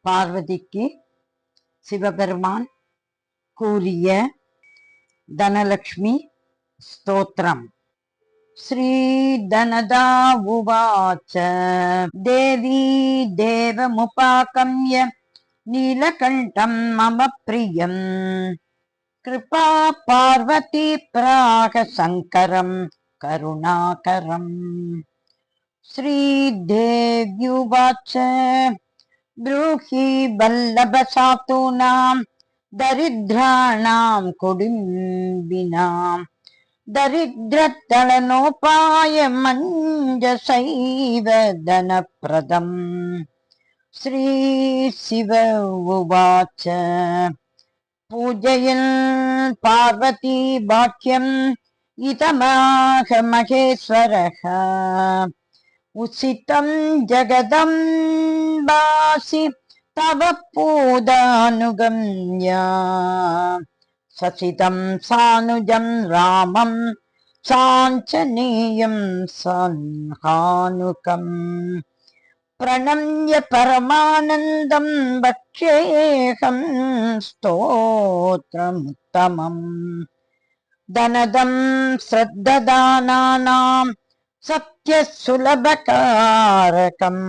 பார்வதிக்கு சிவபெருமான் கூறிய தனலக்ஷ்மி ஸ்தோத்திரம். ஸ்ரீ தனதா உவாச்ச தேவி தேவமுபாகம்ய நீலகண்டம் மம பிரியம் கிருபா பார்வதி பிராக சங்கரம் கருணாகரம். ஸ்ரீ தேவ்யுவாச்ச ப்ரூஹி வல்லப சாத்தூனாம் தரித்ராணாம் குடும்பினாம் தரித்ரத்தளனோபாய மஞ்சசைவ தனப்ரதம். ஸ்ரீ சிவ உவாச்ச பூஜயன் பார்வதி பாக்கியம் இதமாக மகேஸ்வரः உசிதம் ஜகதம்பாசி தவ பூதானுகம்யா சசிதம் சானுஜம் ராமம் சாஞ்சனேயம் சன்ஹானுகம் பிரணம்ய பரமானந்தம் பக்ஷ்யேஹம் ஸ்தோத்ரமுத்தமம். தனதம் ஸ்ரத்ததானானாம் சத்யசுலபகாரகம்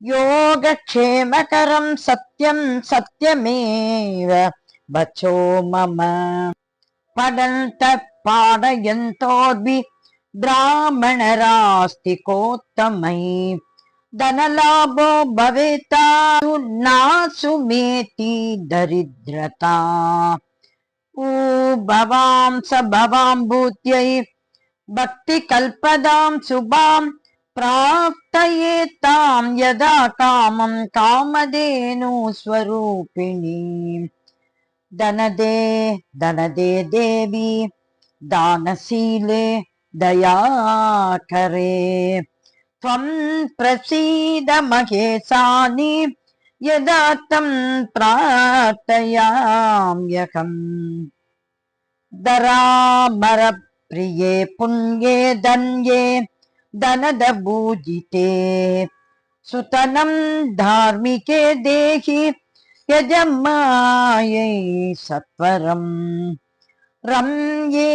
யோகக்ஷேமகரம் சத்யம் சத்யமேவ வச்சோ மம. படந்த பாடயந்தோர்பி பிராமணராஸ்திகோத்தமை தனலாபோ பவேதா நாசுமேதி தரித்ரதா. பவாம் ச பவாம் பூத்யை பக்தி கல்பதாம் சுபாம் பிராப்தயேதாம் யதா காமம் காமதேனு ஸ்வரூபிணி. தனதே தனதே தேவி தானசீலே தயாகரே த்வம் பிரசீத மகேசானி யதா தம் பிரார்த்தயாம்யகம். தராமர பிரியே புண்யே தன்யே தனத பூஜிதே சுதனம் தார்மிகே தேஹி யஜமாயை சத்வரம். ரம்யே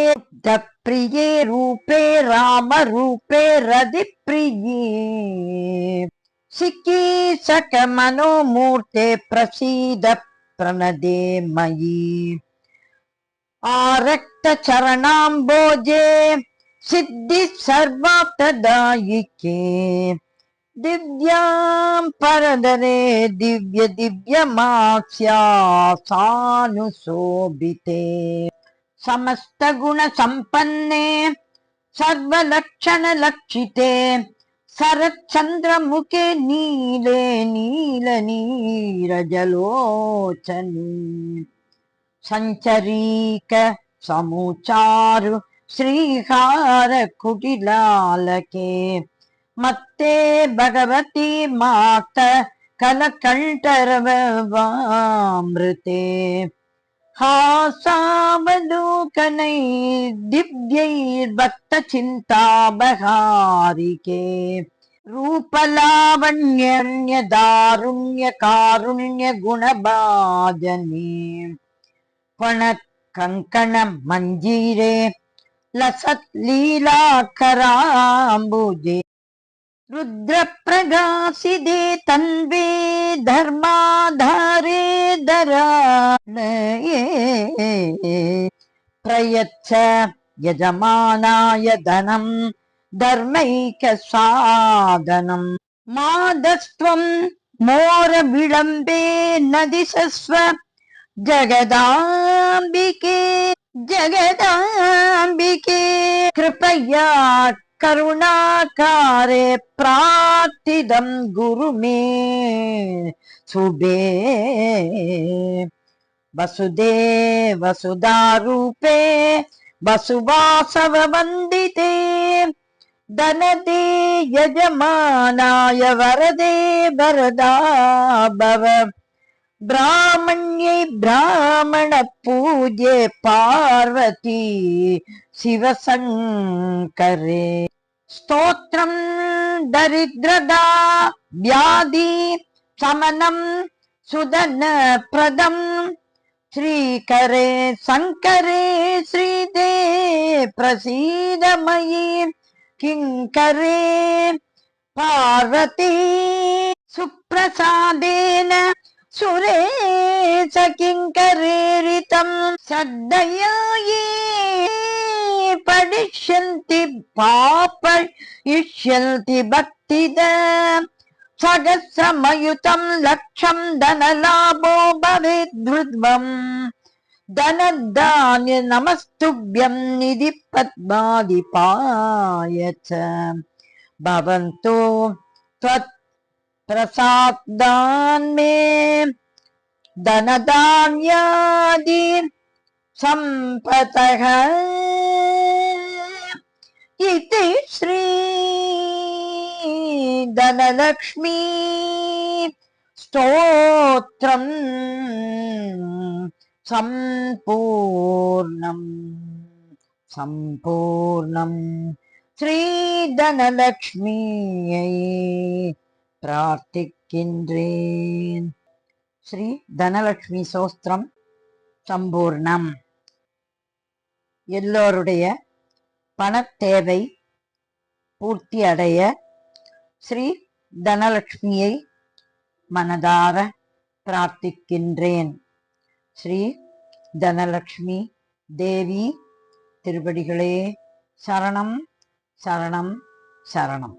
பிரியே ரூபே ராம ரூபே ரதி பிரியே சிக்கி சக மனோமூர்த்தே பிரசீத பிரணதே மயி. ஆரக்த சரணாம்போஜே சித்தி சர்வாப்ததாயிகே திவ்யாம் பரதரே திவ்ய திவ்யமாக்ஷ்யாசானுசோபிதே சமஸ்த குண சம்பன்னே சர்வலக்ஷண லக்ஷிதே சரச்சந்திரமுகே நீலே நீல நீரஜலோச்சனே. சஞ்சரீக சமுச்சாரு ஸ்ரீஹார குடிலாலகே மத்தே பகவதி மாத கலகண்டரவாமிருதே. ஹாசாவலோகனை திவ்யைர் பக்த சிந்தாபகாரிகே ரூபலாவண்ய தாருண்ய காருண்ய குணபாஜனே. பண கங்கண மஞ்சீரே லசத் லீலாகராம்புஜே ருத்ர பிரகாசிதே தன்வே தர்மாதாரே தராணயே. பிரயச்ச யஜமானாய தனம் தர்மைக சாதனம் மாதஸ்த்வம் மோர விளம்பே நதிசஸ்வ ஜகதாம்பிகே ஜகதாம்பிகே. கிருபயா கருணாகாரே பிரார்த்திதம் குருமே சுபே. வசுதேவ வசுதாரூபே வசுவாசவ வந்திதே தனதே யஜமானாய வரதே வரதாபவ. பிராமண்யை பிராமண பூஜே பார்வதி சிவசங்கரே. ஸ்தோத்ரம் தரித்ரதா வியாதி சமனம் सुदन प्रदम श्रीकरे शंकरे श्रीदे प्रसीद मयि किंकरे पार्वती सुप्रसादेन सुरेश किंकरेरितं श्रद्धया ये पठिष्यन्ति पापयिष्यन्ति भक्तिदा सहस्रमयुतं लक्षं धनलाभो भवेद्ध्रुवम् धनधान्य नमस्तुभ्यं निधि पद्मादिपाय च भवन्तु त्वत् प्रसादान् मे धनधान्यादि सम्पतः इति श्री धनलक्ष्मी स्तोत्रम् सम्पूर्णम् श्री धनलक्ष्मीयै प्रार्थिக்கின்றேன். ஸ்ரீ தனலட்சுமி சோஸ்திரம் சம்பூர்ணம். எல்லோருடைய பணத்தேவை பூர்த்தி அடைய ஸ்ரீ தனலட்சுமியை மனதார பிரார்த்திக்கின்றேன். ஸ்ரீ தனலட்சுமி தேவி திருவடிகளே சரணம் சரணம் சரணம்.